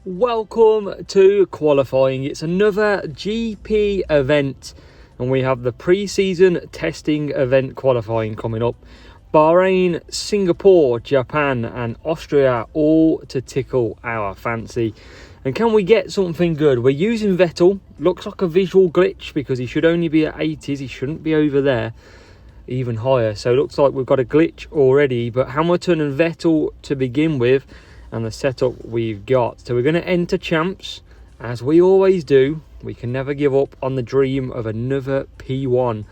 Welcome to qualifying. It's another GP event and we have the pre-season testing event qualifying coming up. Bahrain, Singapore, Japan and Austria, all to tickle our fancy. And can we get something good? We're using Vettel. Looks like a visual glitch because he should only be at 80s. He shouldn't be over there, even higher. So it looks like we've got a glitch already. But Hamilton and Vettel to begin with, and the setup we've got. So we're going to enter champs, as we always do. We can never give up on the dream of another P1.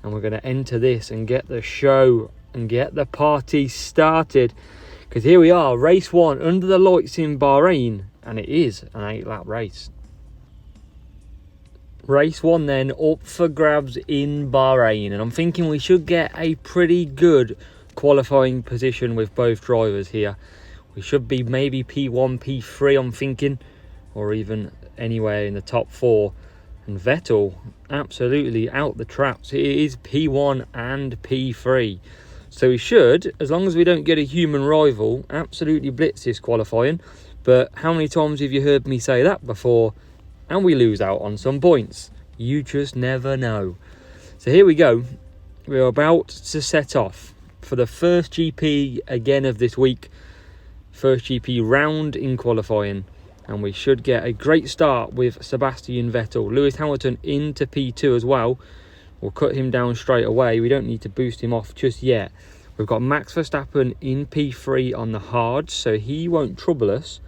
And we're going to enter this and get the show and get the party started. Because here we are, race 1 under the lights in Bahrain. And it is an 8-lap race. Race 1 then, up for grabs in Bahrain. And I'm thinking we should get a pretty good qualifying position with both drivers here. We should be maybe P1, P3, I'm thinking, or even anywhere in the top 4. And Vettel, absolutely out the traps. It is P1 and P3. So we should, as long as we don't get a human rival, absolutely blitz this qualifying. But how many times have you heard me say that before? And we lose out on some points. You just never know. So here we go. We're about to set off for the first GP again of this week. First GP round in qualifying, and we should get a great start with Sebastian Vettel. Lewis Hamilton into P2 as well. We'll cut him down straight away. We don't need to boost him off just yet. We've got Max Verstappen in P3 on the hards, so he won't trouble us,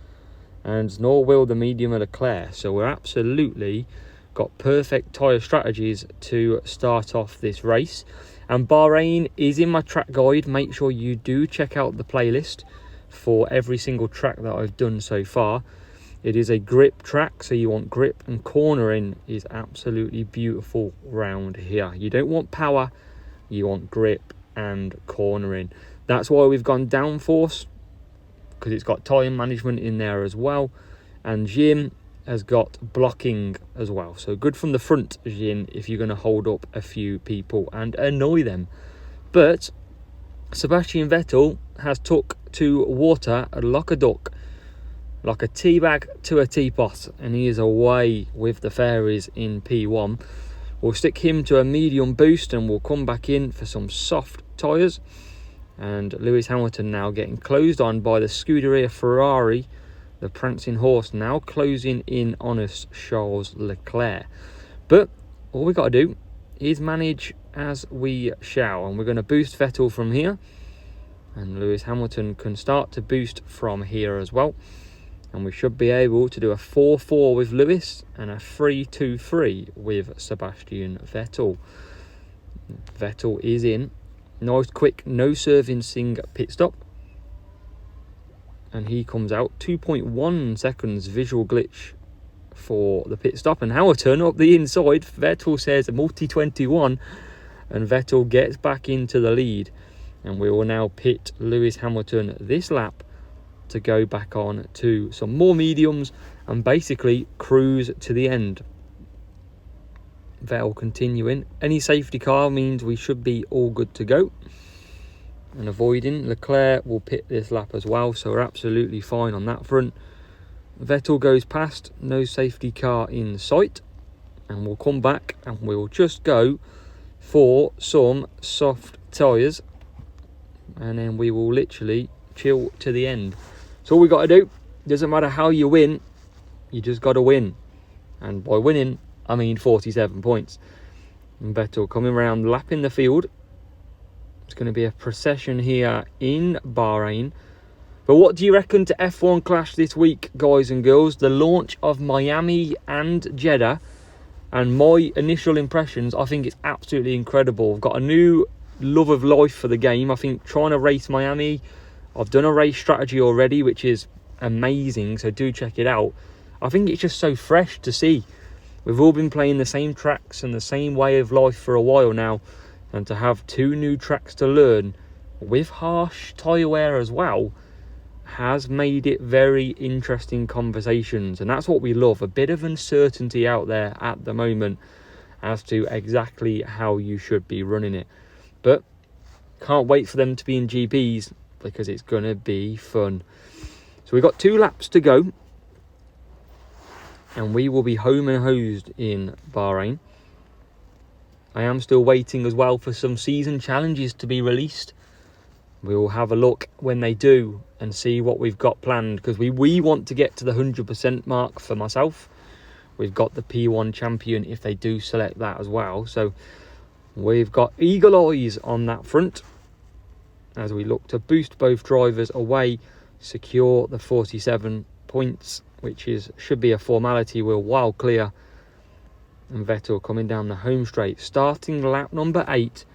and nor will the medium Leclerc. So we're absolutely got perfect tyre strategies to start off this race. And Bahrain is in my track guide. Make sure you do check out the playlist for every single track that I've done so far. It is a grip track, so you want grip, and cornering is absolutely beautiful round here. You don't want power, you want grip and cornering. That's why we've gone downforce, because it's got tyre management in there as well, and Jim has got blocking as well. So good from the front, Jim, if you're going to hold up a few people and annoy them. But Sebastian Vettel has took to water like a duck, like a tea bag to a teapot, and he is away with the fairies in P1. We'll stick him to a medium boost and we'll come back in for some soft tyres. And Lewis Hamilton now getting closed on by the Scuderia Ferrari, the prancing horse, now closing in on us, Charles Leclerc. But all we got to do is manage as we shall, and we're going to boost Vettel from here, and Lewis Hamilton can start to boost from here as well, and we should be able to do a 4-4 with Lewis and a 3-2-3 with Sebastian Vettel. Vettel is in. Nice quick no servicing pit stop, and he comes out 2.1 seconds visual glitch for the pit stop, and Hamilton up the inside. Vettel says multi-21, and Vettel gets back into the lead, and we will now pit Lewis Hamilton this lap to go back on to some more mediums and basically cruise to the end. Vettel continuing. Any safety car means we should be all good to go. And avoiding, Leclerc will pit this lap as well, so we're absolutely fine on that front. Vettel goes past, no safety car in sight, and we'll come back and we'll just go for some soft tyres, and then we will literally chill to the end. So all we got to do, doesn't matter how you win, you just got to win, and by winning I mean 47 points. And Vettel coming around, lapping the field. It's going to be a procession here in Bahrain. But what do you reckon to F1 Clash this week, guys and girls? The launch of Miami and Jeddah, and my initial impressions, I think it's absolutely incredible. I've got a new love of life for the game. I think trying to race Miami, I've done a race strategy already, which is amazing, so do check it out. I think it's just so fresh to see. We've all been playing the same tracks and the same way of life for a while now, and to have 2 new tracks to learn with harsh tyre wear as well has made it very interesting conversations, and that's what we love. A bit of uncertainty out there at the moment as to exactly how you should be running it, but can't wait for them to be in GPs because it's gonna be fun. So we've got 2 laps to go, and we will be home and hosed in Bahrain. I am still waiting as well for some season challenges to be released. We will have a look when they do and see what we've got planned, because we want to get to the 100% mark for myself. We've got the P1 champion if they do select that as well. So we've got eagle eyes on that front as we look to boost both drivers away, secure the 47 points, which should be a formality. We're well clear. And Vettel coming down the home straight, starting lap number 8.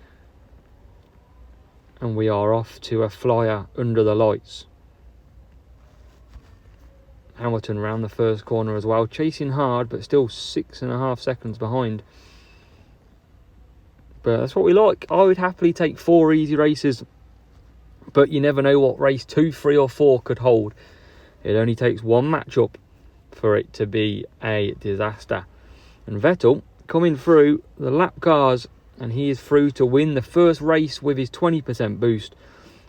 And we are off to a flyer under the lights. Hamilton round the first corner as well, chasing hard, but still 6.5 seconds behind. But that's what we like. I would happily take 4 easy races, but you never know what race 2, 3 or 4 could hold. It only takes one matchup for it to be a disaster. And Vettel coming through the lap cars, and he is through to win the first race with his 20% boost.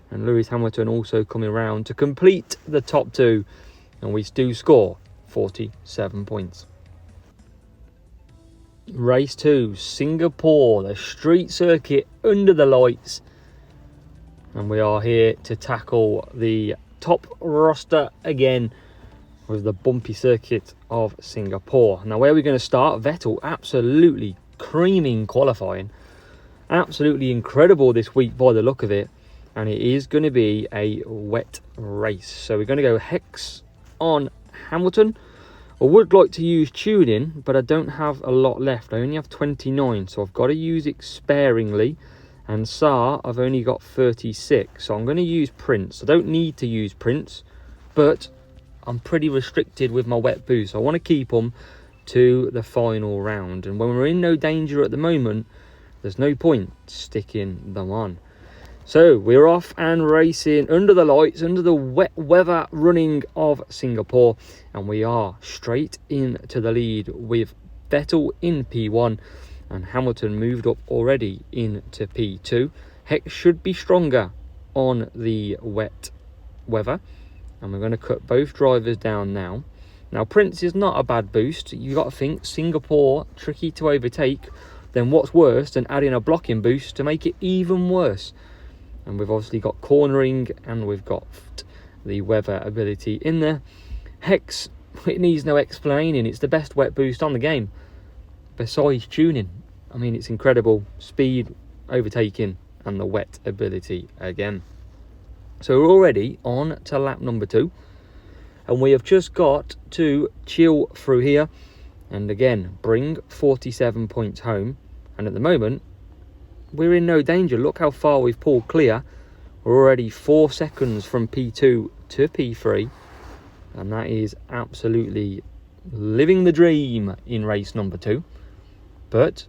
And Lewis Hamilton also coming around to complete the top 2. And we do score 47 points. Race 2, Singapore, the street circuit under the lights. And we are here to tackle the top roster again with the bumpy circuit of Singapore. Now, where are we going to start? Vettel absolutely creaming qualifying. Absolutely incredible this week by the look of it. And it is going to be a wet race. So we're going to go Hex on Hamilton. I would like to use tuning, but I don't have a lot left. I only have 29, so I've got to use it sparingly. And Saar, I've only got 36, so I'm going to use Prince. I don't need to use Prince, but I'm pretty restricted with my wet boost. I want to keep them to the final round. And when we're in no danger at the moment, there's no point sticking them on. So we're off and racing under the lights, under the wet weather running of Singapore. And we are straight into the lead with Vettel in P1 and Hamilton moved up already into P2. Hex should be stronger on the wet weather. And we're going to cut both drivers down now. Now, Prince is not a bad boost. You've got to think Singapore, tricky to overtake. Then what's worse than adding a blocking boost to make it even worse? And we've obviously got cornering and we've got the weather ability in there. Hex, it needs no explaining. It's the best wet boost on the game. Besides tuning. I mean, it's incredible. Speed, overtaking and the wet ability again. So we're already on to lap number 2. And we have just got to chill through here. And again, bring 47 points home. And at the moment, we're in no danger. Look how far we've pulled clear. We're already 4 seconds from P2 to P3. And that is absolutely living the dream in race number 2. But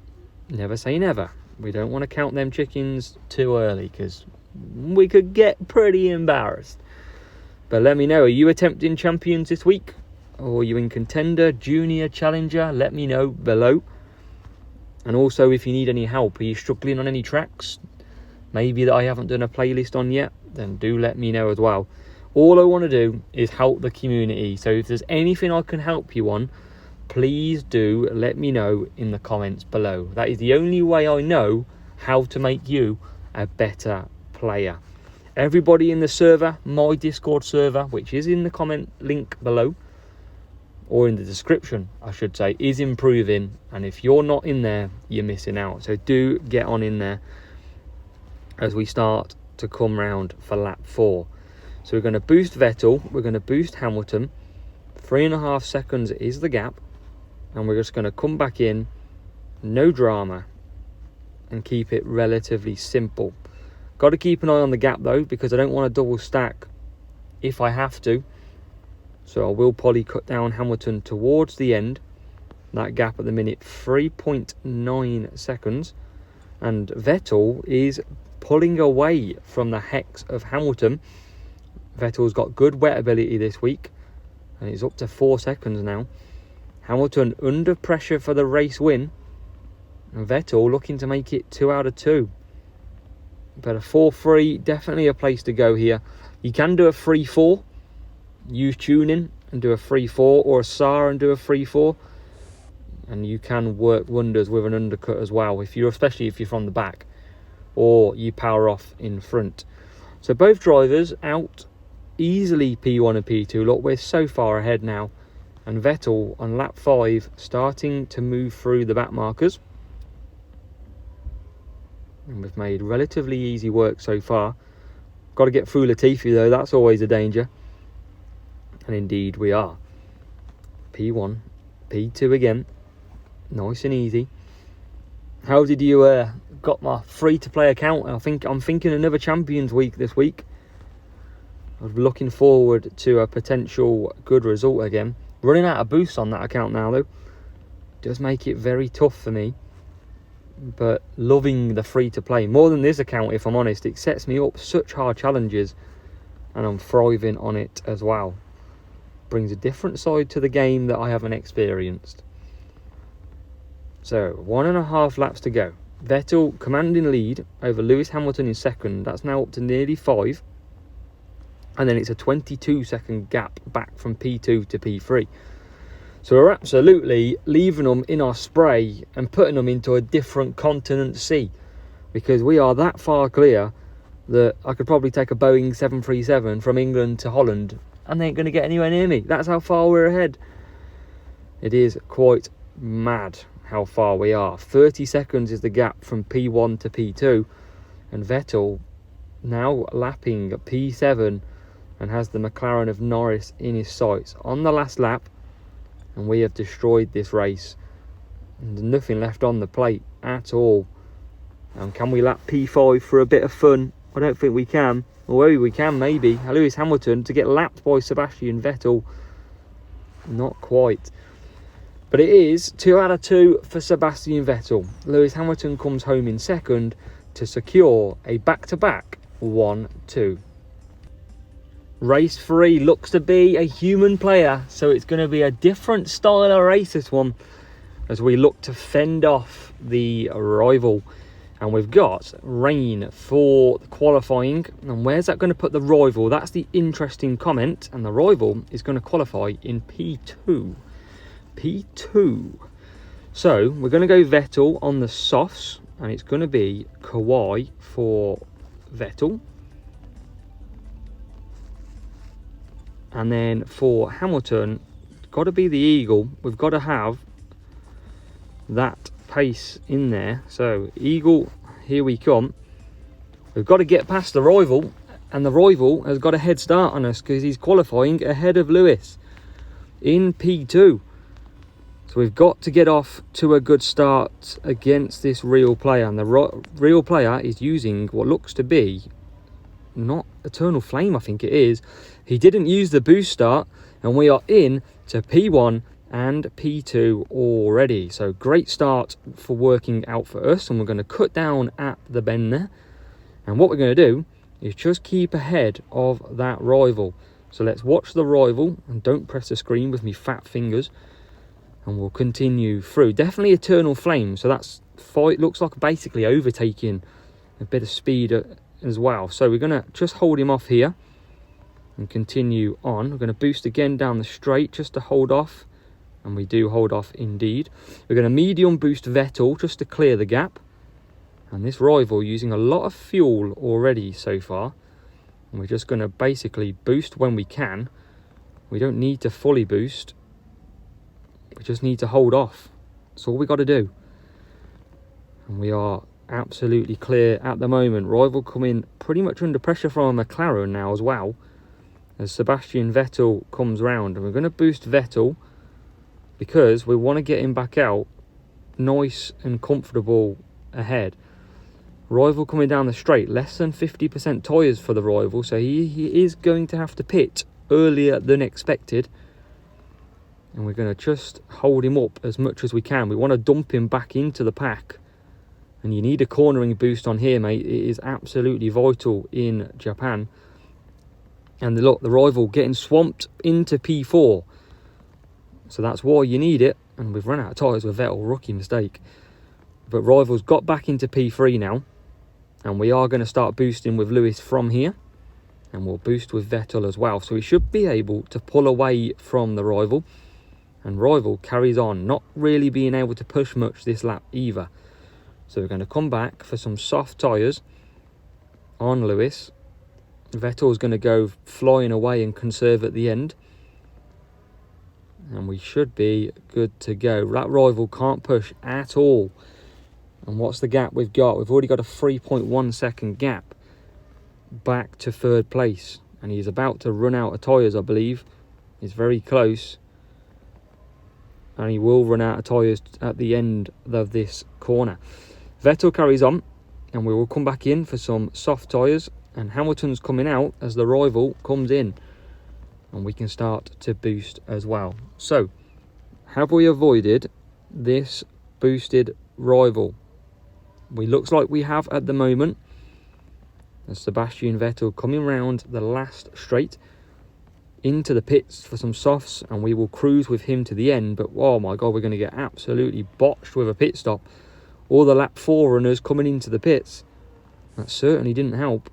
never say never. We don't want to count them chickens too early, because we could get pretty embarrassed. But let me know, are you attempting champions this week? Or are you in contender, junior, challenger? Let me know below. And also, if you need any help, are you struggling on any tracks? Maybe that I haven't done a playlist on yet? Then do let me know as well. All I want to do is help the community. So if there's anything I can help you on, please do let me know in the comments below. That is the only way I know how to make you a better player. Everybody in the server, my Discord server, which is in the comment link below, or in the description, I should say, is improving. And if you're not in there, you're missing out. So do get on in there as we start to come round for lap 4. So we're going to boost Vettel. We're going to boost Hamilton. 3.5 seconds is the gap. And we're just going to come back in. No drama. And keep it relatively simple. Got to keep an eye on the gap though, because I don't want to double stack if I have to. So I will probably cut down Hamilton towards the end. That gap at the minute, 3.9 seconds. And Vettel is pulling away from the Hex of Hamilton. Vettel's got good wet ability this week. And it's up to 4 seconds now. Hamilton under pressure for the race win. And Vettel looking to make it 2 out of 2. But a 4-3, definitely a place to go here. You can do a 3-4. Use tuning and do a 3-4, or a Saar and do a 3-4. And you can work wonders with an undercut as well, especially if you're from the back, or you power off in front. So both drivers out easily P1 and P2. Look, we're so far ahead now. And Vettel on lap 5 starting to move through the back markers. And we've made relatively easy work so far. Got to get through Latifi though, that's always a danger. And indeed we are. P1, P2 again. Nice and easy. How did you got my free-to-play account? I'm thinking another Champions Week this week. I'm looking forward to a potential good result again. Running out of boosts on that account now though. Does make it very tough for me. But loving the free-to-play. More than this account, if I'm honest. It sets me up such hard challenges. And I'm thriving on it as well. Brings a different side to the game that I haven't experienced. So, 1.5 laps to go. Vettel commanding lead over Lewis Hamilton in second. That's now up to nearly 5. And then it's a 22-second gap back from P2 to P3. So we're absolutely leaving them in our spray and putting them into a different continent sea. Because we are that far clear that I could probably take a Boeing 737 from England to Holland and they ain't going to get anywhere near me. That's how far we're ahead. It is quite mad how far we are. 30 seconds is the gap from P1 to P2. And Vettel now lapping P7 and has the McLaren of Norris in his sights on the last lap. And we have destroyed this race. And there's nothing left on the plate at all. And can we lap P5 for a bit of fun? I don't think we can. Or maybe we can, maybe. Lewis Hamilton to get lapped by Sebastian Vettel. Not quite. But it is 2 out of 2 for Sebastian Vettel. Lewis Hamilton comes home in second to secure a back-to-back 1-2. Race 3 looks to be a human player, so it's going to be a different style of race, this one, as we look to fend off the rival. And we've got rain for the qualifying. And where's that going to put the rival? That's the interesting comment. And the rival is going to qualify in P2. P2. So we're going to go Vettel on the softs. And it's going to be Kawhi for Vettel. And then for Hamilton, got to be the Eagle. We've got to have that pace in there. So Eagle, here we come. We've got to get past the rival, and the rival has got a head start on us because he's qualifying ahead of Lewis in P2. So we've got to get off to a good start against this real player, and the real player is using what looks to be not Eternal Flame, I think it is. He didn't use the boost start, and we are in to P1 and P2 already. So great start for working out for us, and we're going to cut down at the bend there. And what we're going to do is just keep ahead of that rival. So let's watch the rival, and don't press the screen with me fat fingers. And we'll continue through. Definitely Eternal Flame, so that's fight. Looks like basically overtaking a bit of speed as well. So we're going to just hold him off here and continue on. We're going to boost again down the straight just to hold off. And we do hold off indeed. We're going to medium boost Vettel just to clear the gap. And this rival using a lot of fuel already so far. And we're just going to basically boost when we can. We don't need to fully boost. We just need to hold off. That's all we got to do. And we are absolutely clear at the moment. Rival coming pretty much under pressure from a McLaren now as well. As Sebastian Vettel comes round. And we're going to boost Vettel because we want to get him back out nice and comfortable ahead. Rival coming down the straight, less than 50% tyres for the rival, so he is going to have to pit earlier than expected. And we're going to just hold him up as much as we can. We want to dump him back into the pack. And you need a cornering boost on here, mate. It is absolutely vital in Japan. And look, the rival getting swamped into P4. So that's why you need it. And we've run out of tyres with Vettel, rookie mistake. But rival's got back into P3 now. And we are going to start boosting with Lewis from here. And we'll boost with Vettel as well. So we should be able to pull away from the rival. And rival carries on, not really being able to push much this lap either. So we're going to come back for some soft tyres on Lewis. Vettel's going to go flying away and conserve at the end. And we should be good to go. That rival can't push at all. And what's the gap we've got? We've already got a 3.1 second gap back to third place. And he's about to run out of tyres, I believe. He's very close. And he will run out of tyres at the end of this corner. Vettel carries on, and we will come back in for some soft tyres, and Hamilton's coming out as the rival comes in, and we can start to boost as well. So, have we avoided this boosted rival? We looks like we have at the moment, as Sebastian Vettel coming round the last straight into the pits for some softs, and we will cruise with him to the end. But oh my god, we're going to get absolutely botched with a pit stop. All the lap 4 runners coming into the pits. That certainly didn't help.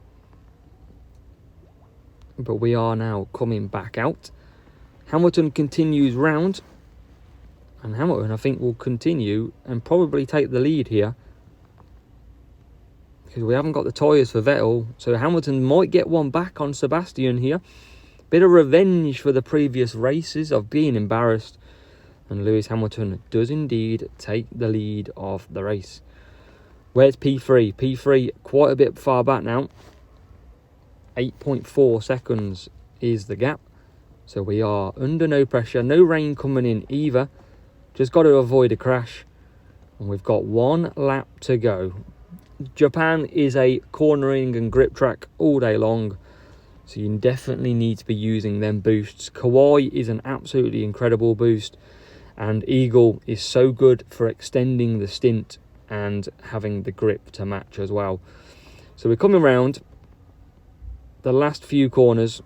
But we are now coming back out. Hamilton continues round, and Hamilton I think will continue and probably take the lead here, because we haven't got the tyres for Vettel. So Hamilton might get one back on Sebastian here. Bit of revenge for the previous races of being embarrassed. And Lewis Hamilton does indeed take the lead of the race. Where's P3? P3 quite a bit far back now. 8.4 seconds is the gap. So we are under no pressure. No rain coming in either. Just got to avoid a crash. And we've got one lap to go. Japan is a cornering and grip track all day long. So you definitely need to be using them boosts. Kawai is an absolutely incredible boost. And Eagle is so good for extending the stint and having the grip to match as well. So we're coming around the last few corners.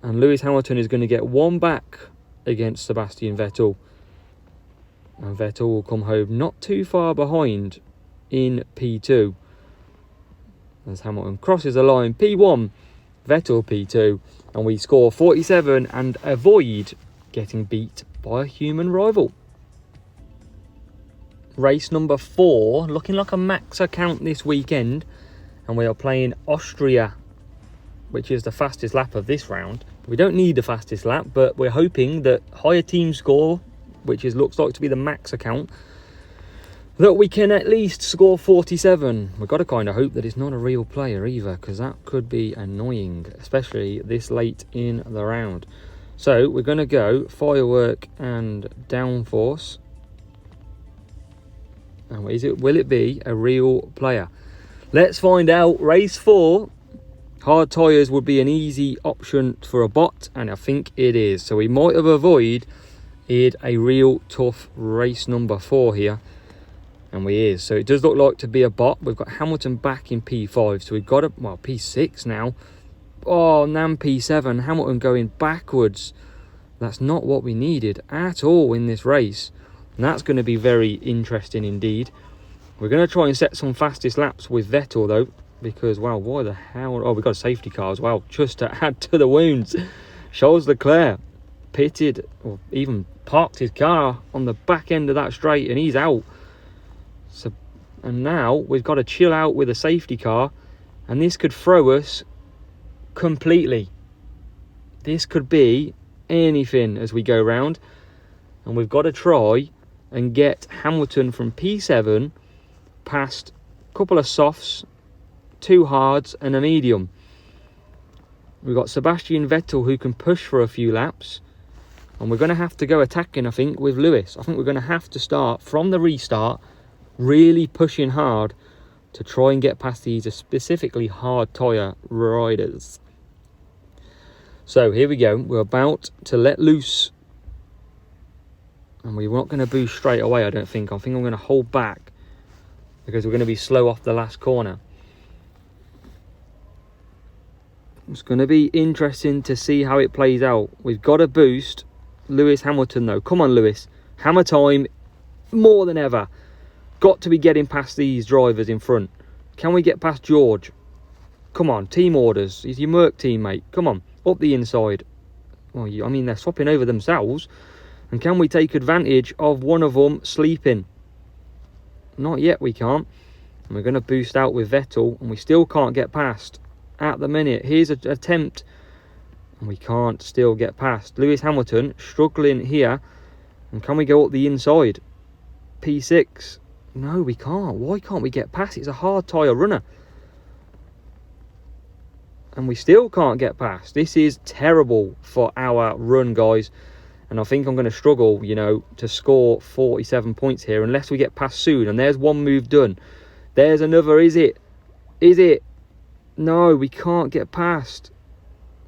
And Lewis Hamilton is going to get one back against Sebastian Vettel. And Vettel will come home not too far behind in P2. As Hamilton crosses the line, P1. Vettel P2, and we score 47 and avoid getting beat by a human rival. Race number 4, looking like a max account this weekend, and we are playing Austria, which is the fastest lap of this round. We don't need the fastest lap, but we're hoping that higher team score, which looks like to be the max account, that we can at least score 47. We've got to kind of hope that it's not a real player either, because that could be annoying, especially this late in the round. So we're going to go firework and downforce. And will it be a real player? Let's find out. Race 4. Hard tyres would be an easy option for a bot, and I think it is. So we might have avoided a real tough race number 4 here. And we is. So it does look like to be a bot. We've got Hamilton back in P5. So we've got P6 now. Oh, Nam P7. Hamilton going backwards. That's not what we needed at all in this race. And that's going to be very interesting indeed. We're going to try and set some fastest laps with Vettel though. Because, wow, why the hell? Oh, we've got a safety car as well. Just to add to the wounds. Charles Leclerc pitted, or even parked his car on the back end of that straight, and he's out. So, and now we've got to chill out with a safety car, and this could throw us completely. This could be anything as we go round, and we've got to try and get Hamilton from P7 past a couple of softs, 2 hards and a medium. We've got Sebastian Vettel who can push for a few laps, and we're going to have to go attacking, I think, with Lewis. I think we're going to have to start from the restart, really pushing hard to try and get past these specifically hard tyre riders. So here we go. We're about to let loose. And we're not going to boost straight away, I don't think. I think I'm going to hold back because we're going to be slow off the last corner. It's going to be interesting to see how it plays out. We've got to boost Lewis Hamilton though. Come on, Lewis. Hammer time more than ever. Got to be getting past these drivers in front. Can we get past George? Come on, team orders. He's your Merc teammate. Come on, up the inside. Well, I mean, they're swapping over themselves. And can we take advantage of one of them sleeping? Not yet, we can't. And we're going to boost out with Vettel, and we still can't get past at the minute. Here's an attempt, and we can't still get past. Lewis Hamilton struggling here. And can we go up the inside? P6. No, we can't. Why can't we get past? It's a hard tyre runner. And we still can't get past. This is terrible for our run, guys. And I think I'm going to struggle, you know, to score 47 points here unless we get past soon. And there's one move done. There's another. Is it? Is it? No, we can't get past.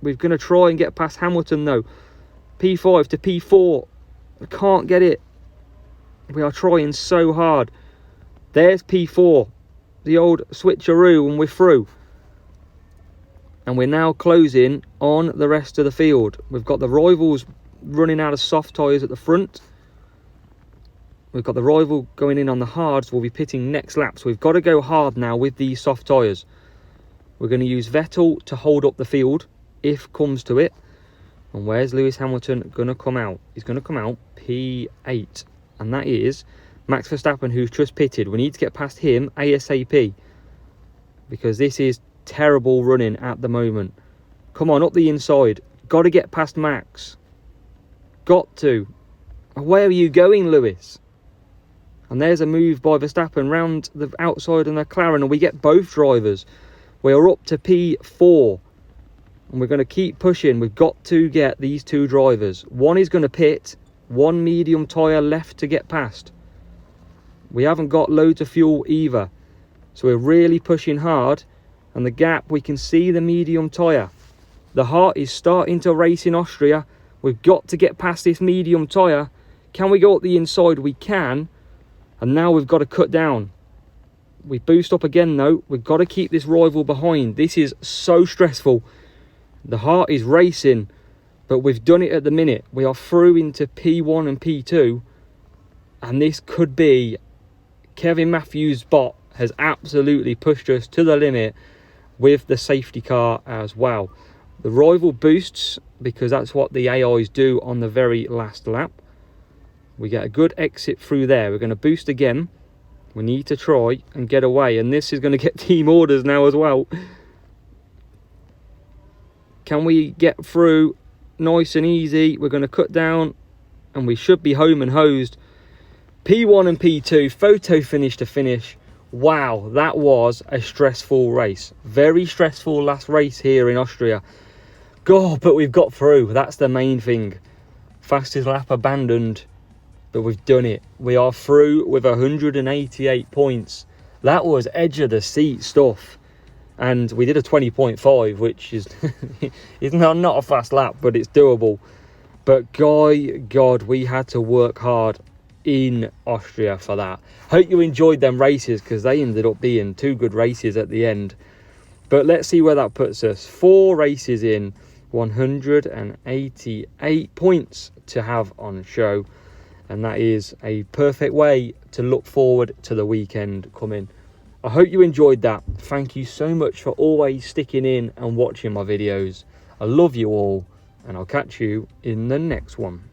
We're going to try and get past Hamilton, though. P5 to P4. I can't get it. We are trying so hard. There's P4. The old switcheroo, and we're through. And we're now closing on the rest of the field. We've got the rivals running out of soft tyres at the front. We've got the rival going in on the hards. We'll be pitting next lap. So we've got to go hard now with these soft tyres. We're going to use Vettel to hold up the field if comes to it. And where's Lewis Hamilton going to come out? He's going to come out P8. And that is Max Verstappen, who's just pitted. We need to get past him ASAP. Because this is terrible running at the moment. Come on, up the inside. Got to get past Max. Got to. Where are you going, Lewis? And there's a move by Verstappen round the outside of the McLaren, and we get both drivers. We're up to P4. And we're going to keep pushing. We've got to get these two drivers. One is going to pit. One medium tyre left to get past. We haven't got loads of fuel either. So we're really pushing hard. And the gap, we can see the medium tyre. The heart is starting to race in Austria. We've got to get past this medium tyre. Can we go up the inside? We can. And now we've got to cut down. We boost up again though. We've got to keep this rival behind. This is so stressful. The heart is racing. But we've done it at the minute. We are through into P1 and P2. And this could be... Kevin Matthews' bot has absolutely pushed us to the limit with the safety car as well. The rival boosts because that's what the AIs do on the very last lap. We get a good exit through there. We're going to boost again. We need to try and get away. And this is going to get team orders now as well. Can we get through nice and easy? We're going to cut down and we should be home and hosed. P1 and P2, photo finish to finish. Wow, that was a stressful race. Very stressful last race here in Austria. God, but we've got through. That's the main thing. Fastest lap abandoned, but we've done it. We are through with 188 points. That was edge of the seat stuff. And we did a 20.5, which is not a fast lap, but it's doable. But God, we had to work hard in Austria for that. Hope you enjoyed them races because they ended up being two good races at the end. But let's see where that puts us. 4 races in, 188 points to have on show, and that is a perfect way to look forward to the weekend coming. I hope you enjoyed that. Thank you so much for always sticking in and watching my videos. I love you all, and I'll catch you in the next one.